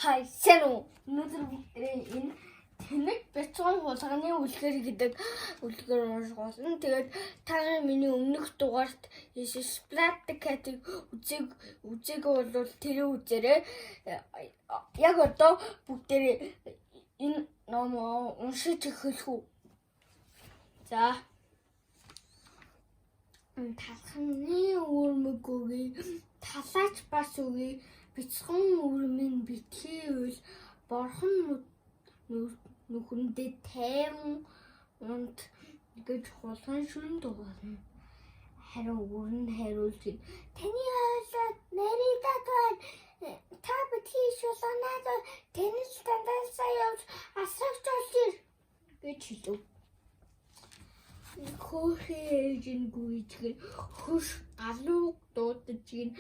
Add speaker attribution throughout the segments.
Speaker 1: Хай сайн уу? Өнөөдөр бүгдээ энэ тэнэг бяцхан хулганы үлгэр гэдэг үлгэр уншуулна. Тэгээд та миний өмнөх дугаарт Splatcat-ийг үзээгүй бол тэр үзээрэй. Яг одоо бүгдээ энэ ном уншиж эхэлэх үү. За. Талхны өрмөгөөгийн талаач бас үгүй бяцхан өрмийн битгий үйл борхон нүхэндээ тайван унт гэж хулган шүн дуурна. Харин өрн хариулж таны хоолой нарийдаад байна. Та битгий шулганаад тэнэс тандаасаа явж асрагч олж гэж хэлв. Хөөхийн гүйцгэн хөш галууг дуудаж ийн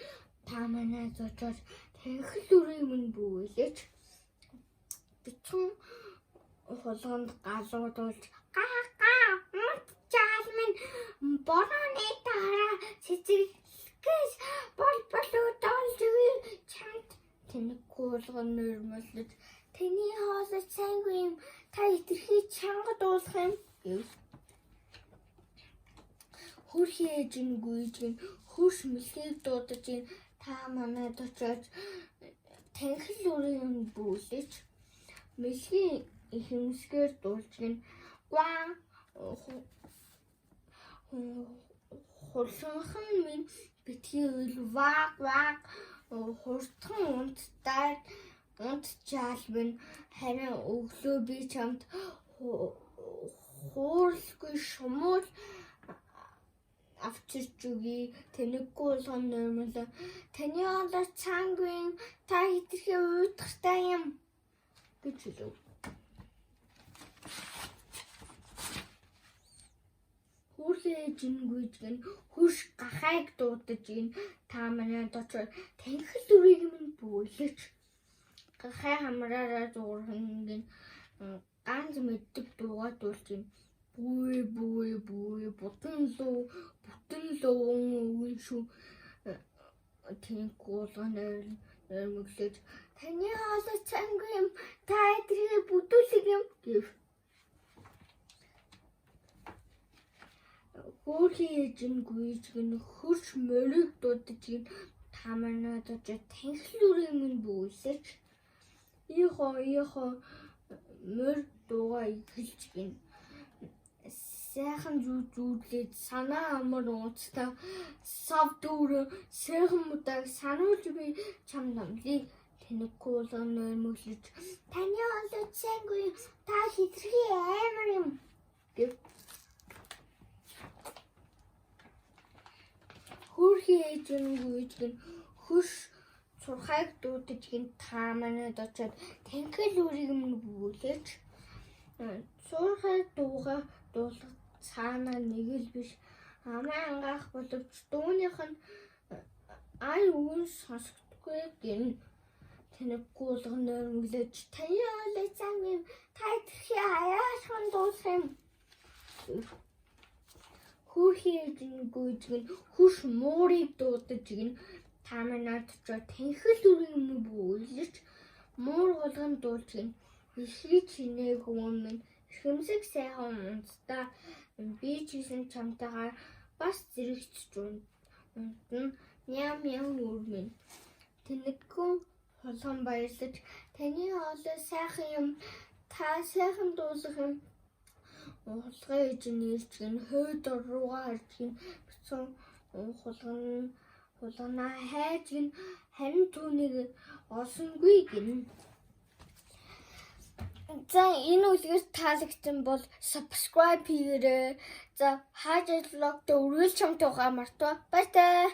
Speaker 1: та манайд очоод танхил үрийн мөн бүүлээч. Битгий хулганд галуудуулж гаа мут минь борооны дараа цэцэрлэгээс болоод чамд тэнэг хулган нэрмэлж таны хоолой сайнгүй юм та итерхий чанга дуулах юм гэв. Хөрхийн ээжийн гүйжгэн хөрш мэлхийг дуудаж ийн та манайд очоод танхил үрийн бүүлээч. Мэлхийн ихэмсгээр дуулж ийн гуан хулганхан минь битгий үйл ваг хурдхан унт жаал минь харин өглөө би чамд хууралгүй шумуул авчирч үгүй тэнэггүй болгон нэрмэлээ таны хоолой цаангүй та хэтэрхий уйдахтай юм гэж хэлв. Хөрхийн жингүйжгэн хөш гахайг дуудаж ийн та манайд очоод танхил үрийг минь бүүлээч. Гахай хамраараа зуурхангийн ганц мэддэг дуугаа дуулж ийн бүү бутан луун өвөн шүү тэнэг гуулган нэрмэглэж таны хоолой цангүй юм та эдрийг бүдүүлэг юм гэв. Хөрхийн ээжийн гүйжгэн хөрш морийг дуудаж ийн та манайд очоод танхил үрийн минь бүүлээч. Ийхо мор дуугаа эхэлж гин сайхан зүүлээд санаа амар уцтай сав дүүр сайхан мудаг сануулж би чамд амлыг тэнэггүй болгон нэрмэглэж таны хоолой цайгүй та хэтэрхий амар юм гэв. Хөрхийн ээжийн гүйжгэн хөш цурхайг дуудаж ийн та манайд очоод танхил үрийг минь бүүлээч. Цурхай дуугаа дуулах цаанаа нэг л биш амаа ангаах боловч дууных нь ай үн сонсохдгүй гин тэнэггүй болгон нэрмэглэж таны хоолой цаангүй та итерхий аяахан дуусах юм. Хөрхийн ээжийн гүйжгэн хөш муурыг дуудаж ийн та манайд очоод танхил үрийн минь бүүлээч. Муур болгон дуулж ийн ихий чинээг өмнө хэмсэг сайхан унтдаа би чисэн чамтайгаар бас зэрэгч унтна ням үрмэн тэнэггүй хулган баярлаж таны хоолой сайхан юм та сайхан дуулах юм. Хулгай ээж нь ирж гин хойд руугаа харж гин бицэн хулганаа хайж гин харин түүнийг олсонгүй гин. За энэ үлгэр таалагдсан бол subscribe хийгээрэй. За хааж влогт үргэлж чамтай байгаа мартаа. Баяртай.